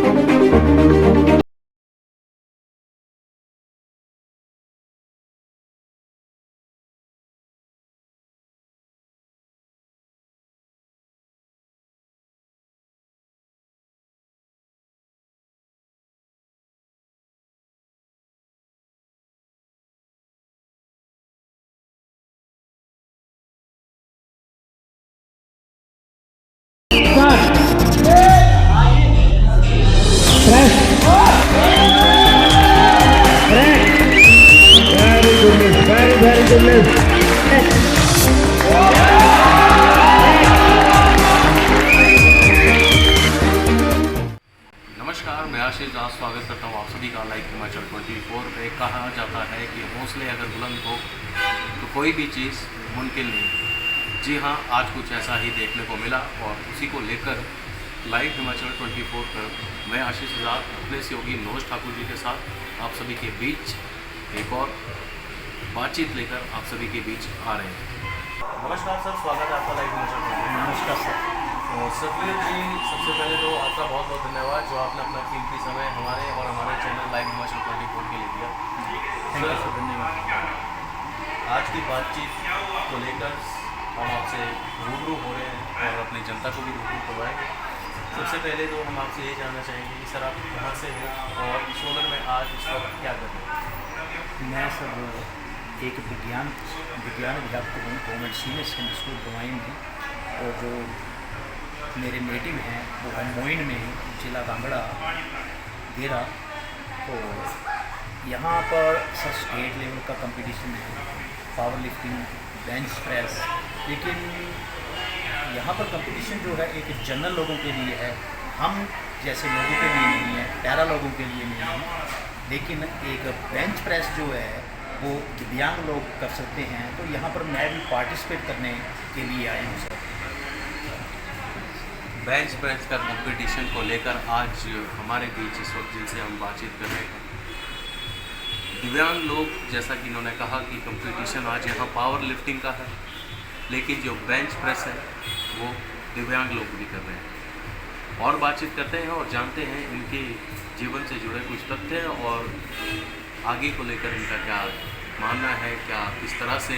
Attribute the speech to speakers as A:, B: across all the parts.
A: Very goodness.
B: नमस्कार, मैं आशीष दास स्वागत करता हूँ आप सभी का लाइव हिमाचल 24 पे। कहा जाता है कि हौसले अगर बुलंद हो तो कोई भी चीज़ मुमकिन नहीं। जी हाँ, आज कुछ ऐसा ही देखने को मिला और उसी को लेकर लाइव हिमाचल 24 पर मैं आशीष दास अपने सहयोगी मनोज ठाकुर जी के साथ आप सभी के बीच एक और बातचीत लेकर आप सभी के बीच आ रहे हैं। नमस्कार सर, स्वागत है आपका लाइव हिमाचल 24।
C: नमस्कार सर।
B: तो सतवीर जी, सबसे पहले तो आपका बहुत बहुत धन्यवाद जो आपने अपना कीमती समय हमारे और हमारे चैनल लाइव हिमाचल 24 के लिए दिया।
C: सर धन्यवाद।
B: आज की बातचीत को लेकर हम आपसे रूबरू हो रहे हैं और अपनी जनता को भी रूबरू करवाएंगे। सबसे पहले तो हम आपसे ये जानना चाहेंगे कि सर आप कहाँ से हो और सोलन में आज इस वक्त क्या कर रहे हैं?
C: मैं सर एक विज्ञान अध्यापक हूँ गवर्नमेंट सीनियर सेकेंडरी स्कूल बवाइन में, और जो मेरे नेटिव हैं वो है मोइन में, जिला कांगड़ा गेरा। तो यहाँ पर सर स्टेट लेवल का कंपटीशन है, पावर लिफ्टिंग, बेंच प्रेस। लेकिन यहाँ पर कंपटीशन जो है एक जनरल लोगों के लिए है, हम जैसे लोगों के लिए नहीं है, पैरा लोगों के लिए नहीं है। लेकिन एक बेंच प्रेस जो है वो दिव्यांग लोग कर सकते हैं। तो यहाँ पर मैं भी पार्टिसिपेट करने के लिए आया हूँ सर।
B: बेंच प्रेस का कंपटीशन को लेकर आज हमारे बीच इस वक्त जिनसे हम बातचीत कर रहे हैं दिव्यांग लोग, जैसा कि इन्होंने कहा कि कंपटीशन आज यहाँ पावर लिफ्टिंग का है, लेकिन जो बेंच प्रेस है वो दिव्यांग लोग भी कर रहे हैं। और बातचीत करते हैं और जानते हैं इनके जीवन से जुड़े कुछ तथ्य और आगे को लेकर इनका क्या मानना है, क्या किस तरह से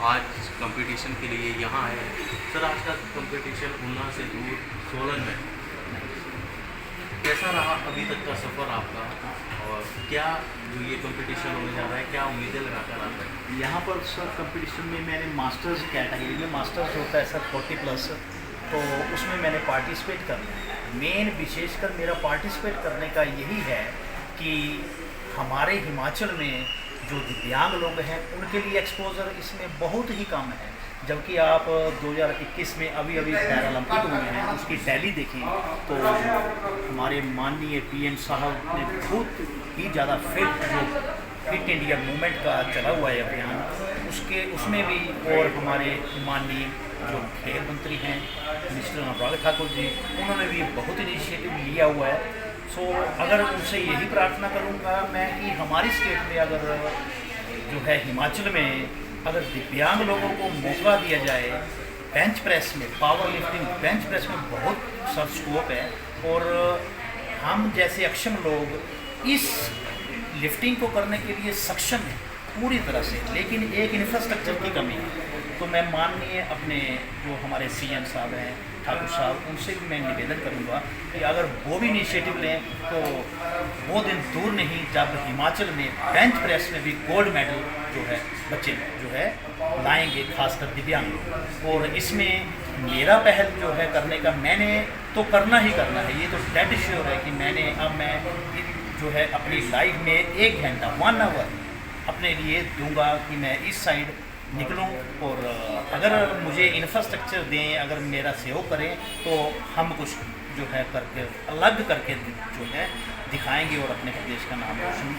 B: आज कंपटीशन के लिए यहाँ है। सर, आज का कंपटीशन ऊना से दूर सोलन में कैसा रहा अभी तक का सफ़र आपका, और क्या जो ये कंपटीशन होने जा रहा है क्या उम्मीदें लगाकर आता है?
C: यहाँ पर सर कंपटीशन में मैंने मास्टर्स कैटेगरी में, मास्टर्स होता है सर 40+, तो उसमें मैंने पार्टिसिपेट करना है। मेन विशेषकर मेरा पार्टिसिपेट करने का यही है कि हमारे हिमाचल में जो दिव्यांग लोग हैं उनके लिए एक्सपोजर इसमें बहुत ही कम है। जबकि आप 2021 में अभी पैरालंपिक हुए हैं, उसकी टैली देखी तो हमारे माननीय PM साहब ने बहुत ही ज़्यादा फिट इंडिया मूवमेंट का चला हुआ है अभियान, उसमें भी, और हमारे माननीय जो खेल मंत्री हैं मिस्टर अनुराग ठाकुर जी, उन्होंने भी बहुत इनिशिएटिव लिया हुआ है। सो अगर उनसे यही प्रार्थना करूंगा मैं कि हमारी स्टेट में अगर जो है हिमाचल में अगर दिव्यांग लोगों को मौका दिया जाए बेंच प्रेस में, पावर लिफ्टिंग बेंच प्रेस में बहुत सब स्कोप है, और हम जैसे अक्षम लोग इस लिफ्टिंग को करने के लिए सक्षम हैं पूरी तरह से, लेकिन एक इंफ्रास्ट्रक्चर की कमी है। तो मैं माननीय अपने जो हमारे CM साहब हैं ठाकुर साहब, उनसे भी मैं निवेदन करूंगा कि अगर वो भी इनिशिएटिव लें तो वो दिन दूर नहीं जब हिमाचल में बेंच प्रेस में भी गोल्ड मेडल जो है बच्चे जो है लाएंगे, खासकर दिव्यांग लोग। और इसमें मेरा पहल जो है करने का, मैंने तो करना ही करना है, ये तो डेड श्योर है कि मैं जो है अपनी लाइफ में 1 घंटा 1 आवर अपने लिए दूंगा कि मैं इस साइड निकलूं, और अगर मुझे इंफ्रास्ट्रक्चर दें, अगर मेरा सहयोग करें तो हम कुछ जो है करके अलग करके जो है दिखाएंगे और अपने प्रदेश का नाम रोशन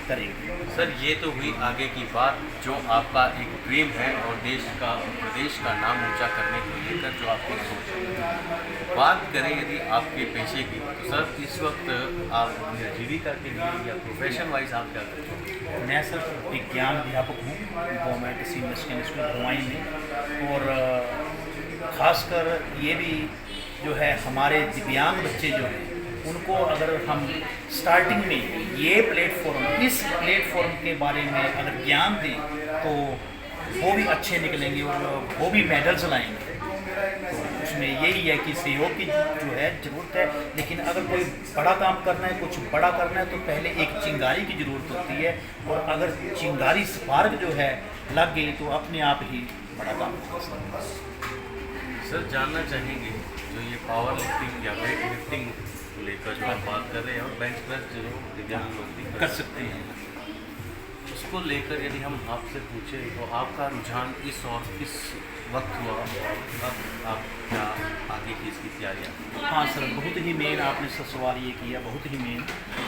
C: करेंगे।
B: सर, ये तो हुई आगे की बात जो आपका एक ड्रीम है और देश का प्रदेश का नाम ऊंचा करने को लेकर जो आपकी सोच है। बात करें यदि आपके पेशे की, तो सर इस वक्त आप जीविका के लिए या प्रोफेशन वाइज आप क्या करते हैं?
C: मैं सर विज्ञान अध्यापक हूँ गवर्नमेंट सीनियर सेकेंडरी स्कूल बवाइन में, और ख़ासकर ये भी जो है हमारे दिव्यांग बच्चे जो हैं उनको अगर हम स्टार्टिंग में ये इस प्लेटफॉर्म के बारे में अगर ज्ञान दें तो वो भी अच्छे निकलेंगे और वो भी मेडल्स लाएंगे। तो उसमें यही है कि सहयोग की जो है ज़रूरत है, लेकिन अगर कोई बड़ा काम करना है, कुछ बड़ा करना है, तो पहले एक चिंगारी की ज़रूरत होती है, और अगर चिंगारी स्पार्क जो है लग गई तो अपने आप ही बड़ा काम कर सकते हैं।
B: सर जानना चाहेंगे जो ये पावर लिफ्टिंग या वेट लिफ्टिंग को लेकर जो आप बात कर रहे हैं और बेंच प्रेस जो दिव्यांग लोग भी
C: कर सकते हैं,
B: उसको लेकर यदि हम आपसे पूछें तो आपका रुझान इस वक्त हुआ और अब आप क्या आगे की इसकी तैयारियाँ?
C: हाँ सर, बहुत ही मेन आपने सर सवाल ये किया, बहुत ही मेन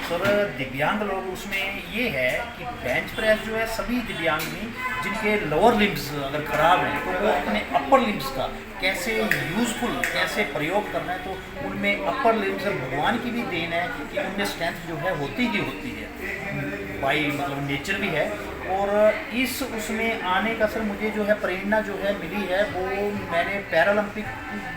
C: सर। दिव्यांग लोग उसमें ये है कि बेंच प्रेस जो है सभी दिव्यांग में जिनके लोअर लिम्स अगर ख़राब हैं तो वो अपने अपर लिम्स का कैसे यूज़फुल कैसे प्रयोग करना है, तो उनमें अपर लिम्स भगवान की भी देन है कि उनमें स्ट्रेंथ जो है होती ही होती है, बाई मतलब नेचर भी है। और इस उसमें आने का सर मुझे जो है प्रेरणा जो है मिली है, वो मैंने पैरालंपिक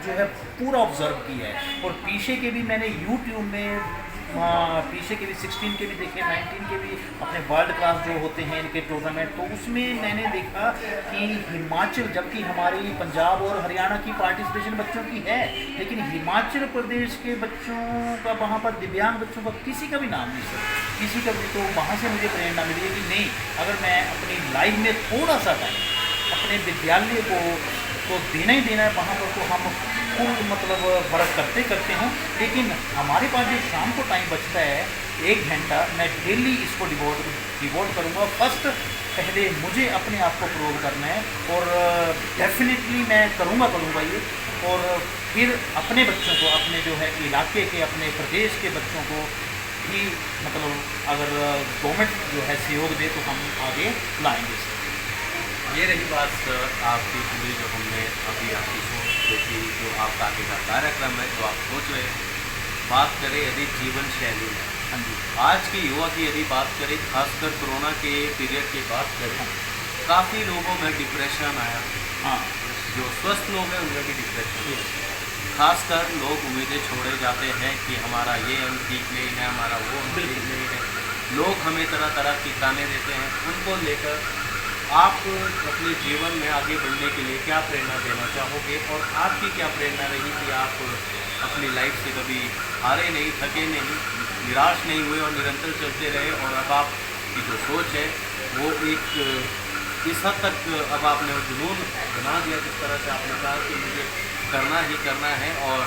C: जो है पूरा ऑब्जर्व किया है, और पीछे के भी मैंने यूट्यूब में पीछे के भी 16 के भी देखे, 19 के भी अपने वर्ल्ड क्लास जो होते हैं इनके टूर्नामेंट, तो उसमें मैंने देखा कि हिमाचल, जबकि हमारी पंजाब और हरियाणा की पार्टिसिपेशन बच्चों की है, लेकिन हिमाचल प्रदेश के बच्चों का वहाँ पर दिव्यांग बच्चों का किसी का भी नाम नहीं सर, किसी का भी। तो वहाँ से मुझे प्रेरणा मिली है कि नहीं, अगर मैं अपनी लाइफ में थोड़ा सा टाइम अपने विद्यालय को तो देना ही देना है, वहाँ पर तो हम फुल मतलब वर्क करते हैं, लेकिन हमारे पास जो शाम को टाइम बचता है 1 घंटा, मैं डेली इसको डिवोट करूँगा। फर्स्ट पहले मुझे अपने आप को प्रूव करना है, और डेफिनेटली मैं करूँगा ये, और फिर अपने बच्चों को, अपने जो है इलाके के, अपने प्रदेश के बच्चों को भी मतलब अगर गवर्नमेंट जो है सहयोग दे तो हम आगे लाएंगे सर।
B: ये रही बात सर आपकी पूरी जो हमने अभी आपकी सोच देखी, जो आपका आगे का कार्यक्रम है, जो आप सोच रहे हैं। बात करें यदि जीवन शैली में,
C: हाँ जी,
B: आज के युवा की यदि बात करें, खासकर कोरोना के पीरियड की बात करें, काफ़ी लोगों में डिप्रेशन आया।
C: हाँ,
B: जो स्वस्थ लोग हैं उनमें भी डिप्रेशन, खासकर लोग उम्मीदें छोड़े जाते हैं कि हमारा ये अंग ठीक नहीं है, हमारा वो अंग ठीक नहीं है, लोग हमें तरह तरह की ताने देते हैं। उनको लेकर आप अपने जीवन में आगे बढ़ने के लिए क्या प्रेरणा देना चाहोगे, और आपकी क्या प्रेरणा रही कि आप अपनी लाइफ से कभी हारे नहीं, थके नहीं, निराश नहीं हुए और निरंतर चलते रहे, और अब आपकी जो सोच है वो एक इस हद तक अब आपने जुनून बना दिया, जिस तरह से आपने कहा कि मुझे करना ही करना है, और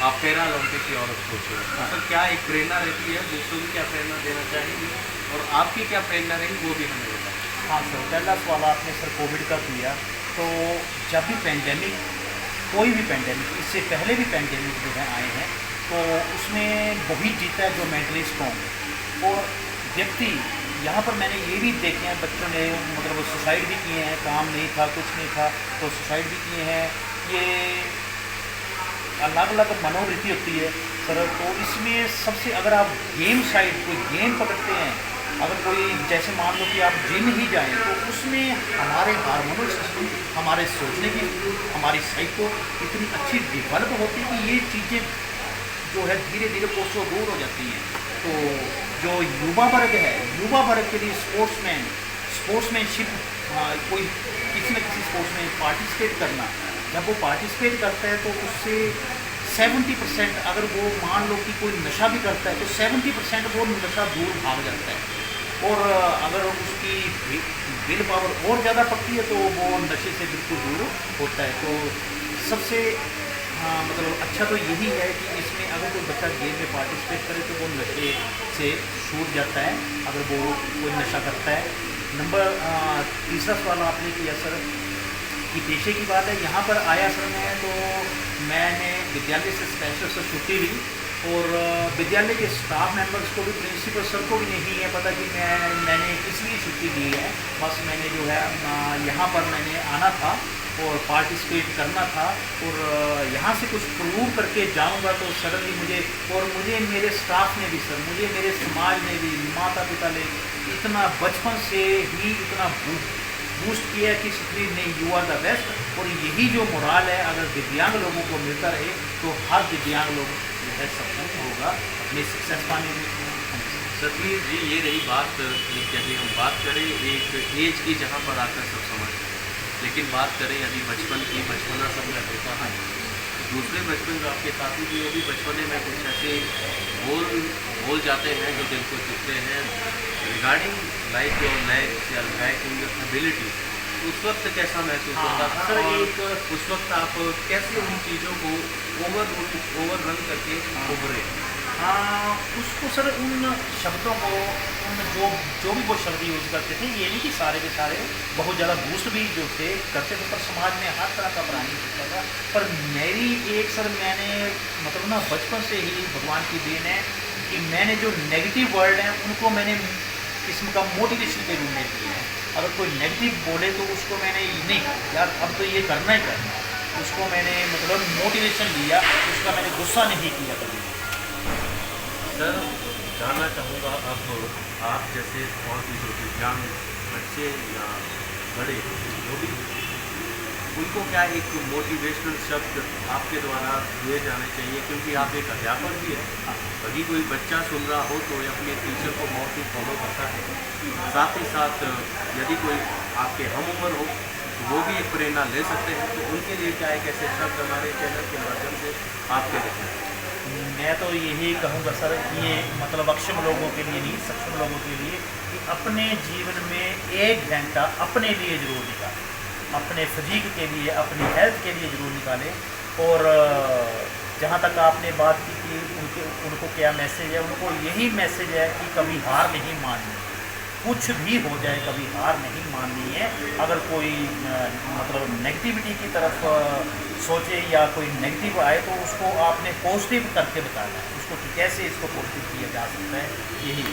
B: आप पैरालंपिक की औरत सोच रहे हैं। सर क्या एक प्रेरणा रहती है, दूसरों की क्या प्रेरणा देना चाहेंगे, और आपकी क्या प्रेरणा रही वो भी हमें बताएं।
C: हाँ सर, पहला सवाल आपने सर कोविड का किया, तो जब भी पेंडेमिक, कोई भी पेंडेमिक, इससे पहले भी पेंडेमिक जो है आए हैं, तो उसमें वही जीता है जो मेंटली स्ट्रॉन्ग है। और व्यक्ति यहाँ पर मैंने ये भी देखे हैं, बच्चों ने मतलब सुसाइड भी किए हैं, काम नहीं था, कुछ नहीं था तो सुसाइड भी किए हैं। ये अलग अलग मनोवृत्ति होती है सर। तो इसमें सबसे, अगर आप गेम साइड कोई गेम पकड़ते हैं, अगर कोई जैसे मान लो कि आप जिम ही जाएं, तो उसमें हमारे हार्मोनल सिस्टम, हमारे सोचने की, हमारी साइको इतनी अच्छी डेवलप होती है कि ये चीज़ें जो है धीरे धीरे कोसों दूर हो जाती हैं। तो जो युवा वर्ग है, युवा वर्ग के लिए स्पोर्ट्समैनशिप, कोई किसी न किसी स्पोर्ट्स में पार्टिसिपेट करना, जब वो पार्टिसिपेट करता है तो उससे 70% अगर वो मान लो कि कोई नशा भी करता है तो 70% वो नशा दूर भाग जाता है। और अगर उसकी विल पावर और ज़्यादा पकती है तो वो नशे से बिल्कुल दूर होता है। तो सबसे मतलब अच्छा तो यही है कि इसमें अगर कोई बच्चा गेम में पार्टिसिपेट करे तो वो नशे से छूट जाता है, अगर वो कोई नशा करता है। तीसरा सवाल आपने किया सर कि पेशे की बात है। यहाँ पर आया सर मैं, तो मैंने विद्यालय से स्पेशल से छुट्टी ली, और विद्यालय के स्टाफ मेंबर्स को भी, प्रिंसिपल सर को भी नहीं है पता कि मैंने किस लिए छुट्टी ली है। बस मैंने जो है यहाँ पर मैंने आना था और पार्टिसिपेट करना था, और यहाँ से कुछ प्रूव करके जाऊँगा। तो सडनली मुझे मेरे स्टाफ ने भी सर, मुझे मेरे समाज ने भी, माता पिता ने इतना बचपन से ही इतना बूस्ट किया कि सुप्रीम नहीं, यू आर द बेस्ट। और यही जो मोराल है अगर दिव्यांग लोगों को मिलता रहे तो हर दिव्यांग लोग है सक्षम होगा अपनी सक्सेस पाने में।
B: सतवीर जी, ये रही बात एक यदि हम बात करें एक एज की जहाँ पर आकर सब समझ गए, लेकिन बात करें यदि बचपन की, बचपना सब में होता है, दूसरे बचपन जो आपके साथी भी वो भी बचपने में कुछ ऐसे बोल जाते हैं जो दिल को चुभते हैं रिगार्डिंग लाइक योर लेग्स या लाइक योर एबिलिटी, उस वक्त कैसा महसूस होता था?
C: सर
B: और
C: एक
B: उस वक्त आप कैसे उन चीज़ों को ओवर रन करके उभरे?
C: उसको सर उन शब्दों को उन जो भी वो शब्द यूज़ करते थे, ये नहीं कि सारे के सारे बहुत ज़्यादा बूस्ट भी जो थे करते थे, पर समाज में हर तरह का प्राणी होता था। पर मेरी एक सर मैंने मतलब ना बचपन से ही भगवान की देन है कि मैंने जो नेगेटिव वर्ड हैं उनको मैंने किस्म का मोटिवेशन के रूप में लिया है। अगर कोई नेगेटिव बोले तो उसको मैंने नहीं यार अब तो ये करना ही करना, उसको मैंने मतलब मोटिवेशन लिया, उसका मैंने गुस्सा नहीं किया कभी।
B: सर जानना चाहूँगा अब आप जैसे और भी जो दिव्यांग बच्चे या बड़े जो भी, उनको क्या एक मोटिवेशनल शब्द आपके द्वारा दिए जाने चाहिए, क्योंकि आप एक अध्यापक भी है। यदि कोई बच्चा सुन रहा हो तो अपने टीचर को बहुत ही फॉलो करता है, साथ ही साथ यदि कोई आपके हम उम्र हो तो वो भी एक प्रेरणा ले सकते हैं, तो उनके लिए क्या एक ऐसे शब्द हमारे चैनल के माध्यम से आपके देखें?
C: मैं तो यही कहूँगा सर, ये मतलब अक्षम लोगों के लिए नहीं, सक्षम लोगों के लिए कि अपने जीवन में 1 घंटा अपने लिए ज़रूर निकालें, अपने फिजिक के लिए, अपनी हेल्थ के लिए ज़रूर निकालें। और जहाँ तक आपने बात की कि उनको क्या मैसेज है, उनको यही मैसेज है कि कभी हार नहीं माननी, कुछ भी हो जाए कभी हार नहीं माननी है। अगर कोई मतलब नेगेटिविटी की तरफ सोचे या कोई नेगेटिव आए तो उसको आपने पॉजिटिव करके बताना है उसको कि कैसे इसको पॉजिटिव किया जा सकता है, यही।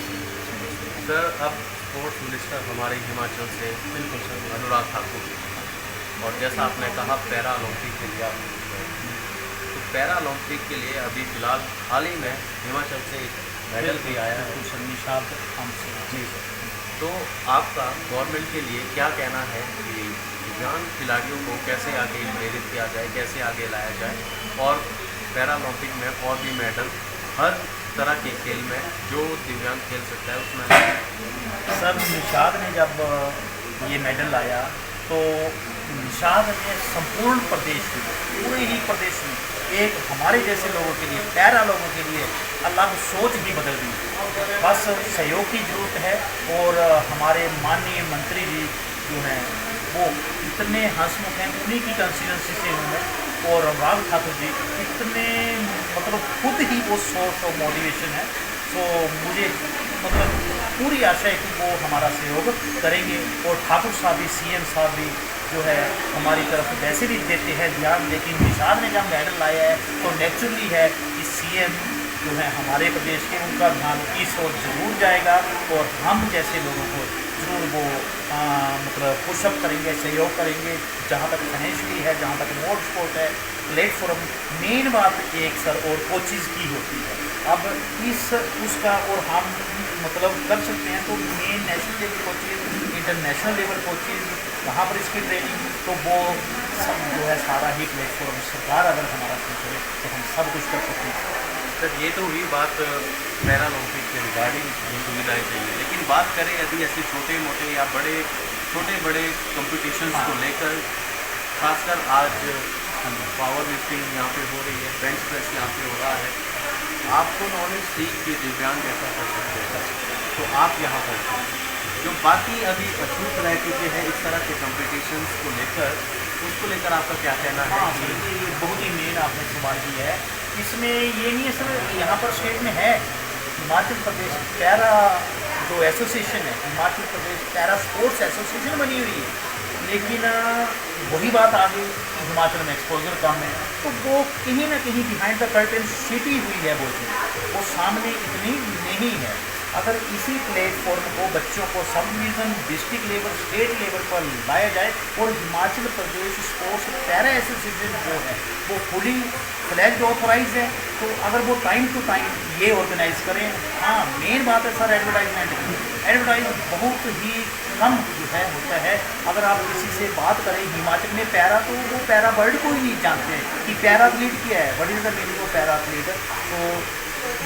B: सर अब स्पोर्ट्स मिनिस्टर हमारे हिमाचल से
C: बिल्कुल सर,
B: अनुराग ठाकुर, और जैसा आपने कहा पैरा ओलंपिक के लिए आप तो पैरा ओलंपिक के लिए अभी फ़िलहाल हाल ही में हिमाचल से एक मेडल भी आया है।
C: बिल्कुल सर, निशाद हमसे।
B: जी सर, तो आपका गवर्नमेंट के लिए क्या कहना है कि दिव्यांग खिलाड़ियों को कैसे आगे प्रेरित किया जाए, कैसे आगे लाया जाए, और पैरा ओलंपिक में और भी मेडल हर तरह के खेल में जो दिव्यांग खेल सकता है उसमें लाया?
C: सर निशाद ने जब ये मेडल लाया तो निशाद ने संपूर्ण प्रदेश में, पूरे ही प्रदेश में एक हमारे जैसे लोगों के लिए, पैरा लोगों के लिए अलग सोच ही बदल दी। बस सहयोग की ज़रूरत है, और हमारे माननीय मंत्री जी जो हैं वो इतने हंसमुख हैं, उन्हीं की कंस्टिट्यूंसी से हूँ मैं, और अनुराग ठाकुर जी इतने मतलब खुद ही वो सोर्स ऑफ मोटिवेशन है। तो मुझे मतलब पूरी आशा है कि वो हमारा सहयोग करेंगे, और ठाकुर साहब भी, CM साहब भी जो है हमारी तरफ वैसे भी देते हैं ध्यान। लेकिन निशाद ने जब मेडल लाया है तो नेचुरली है कि CM जो है हमारे प्रदेश के, उनका ध्यान इस ओर जरूर जाएगा, और हम जैसे लोगों को ज़रूर वो मतलब पुशअप करेंगे, सहयोग करेंगे, जहाँ तक फाइनेंशियली है, जहाँ तक मोड स्पोर्ट है, प्लेटफॉर्म। मेन बात एक सर और कोचिज़ की होती है, अब इस उसका और हम मतलब कर सकते हैं तो main national level coaches, international level coaches, वहाँ पर इसकी ट्रेनिंग, तो वो सब जो है सारा ही प्लेटफॉर्म सरकार अगर हमारा करे तो हम सब कुछ कर सकते हैं।
B: सर ये तो हुई बात पैरा ओलंपिक के रिगार्डिंग सुविधाएँ चाहिए, लेकिन बात करें यदि ऐसे छोटे मोटे या छोटे बड़े कंपटीशंस को लेकर, खासकर आज पावर लिफ्टिंग यहाँ पे हो रही है, बेंच प्रेस यहाँ पे हो रहा है, आपको नॉलेज थी कि दिव्यांग ऐसा कर सकते हैं, तो आप यहाँ पर जो बाकी अभी अछूत रह चुके हैं इस तरह के कंपटीशंस को लेकर, उसको लेकर आपका क्या कहना है?
C: हाँ सर, ये बहुत ही मेन आपने सवाल किया है। इसमें ये नहीं है सर, यहाँ पर स्टेट में है हिमाचल प्रदेश पैरा जो एसोसिएशन है, Himachal Pradesh para sports association बनी हुई है, लेकिन वही बात आ गई हिमाचल में एक्सपोजर कम है, तो वो कहीं ना कहीं बिहाइंड द कर्टेन छिपी हुई है, वो सामने इतनी नहीं है। अगर इसी प्लेटफॉर्म को बच्चों को sub division, district level, state level पर लाया जाए और Himachal Pradesh sports para association जो है वो फुली फ्लैग्ड ऑथराइज है, तो अगर वो टाइम टू टाइम ये ऑर्गेनाइज करें। हाँ, मेन बात है सर एडवर्टाइजमेंट की। एडवर्टाइज बहुत ही कम जो है होता है। अगर आप किसी से बात करें हिमाचल में पैरा, तो वो पैरा वर्ड को ही नहीं जानते कि पैरा एथलीट क्या है, what is the meaning of para athlete. तो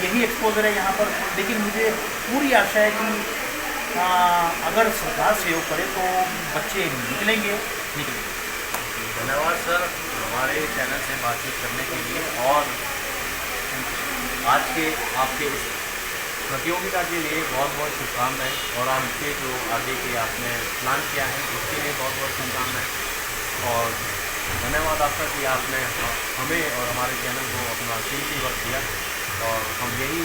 C: यही एक्सपोजर है यहाँ पर। लेकिन मुझे पूरी आशा है कि अगर सरकार सहयोग करे तो बच्चे निकलेंगे।
B: धन्यवाद सर हमारे चैनल से बातचीत करने के लिए, और आज के आपके इस प्रतियोगिता के लिए बहुत बहुत शुभकामनाएं, और आपके जो आगे के आपने प्लान किया है उसके लिए बहुत बहुत शुभकामनाएं। और धन्यवाद आपका कि आपने हमें और हमारे चैनल को अपना कीमती वक्त दिया, और हम यही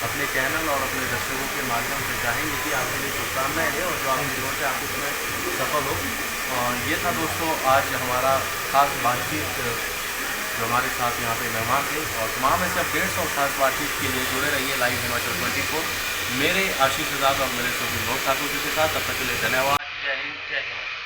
B: अपने चैनल और अपने दर्शकों के माध्यम से चाहेंगे कि आपके लिए शुभकामनाएं दें और जो आपकी जीवन से आप इसमें सफल हो। ये था दोस्तों आज हमारा खास बातचीत, जो हमारे साथ यहाँ पे मेहमान थे, और तमाम ऐसे अपडेट्स और खास बातचीत के लिए जुड़े रहिए लाइव हिमाचल 24 मेरे आशीष आजाद और मेरे सभी लोग ठाकुर जी के साथ। तब तक के लिए धन्यवाद। जय हिंद, जय हिमाचल।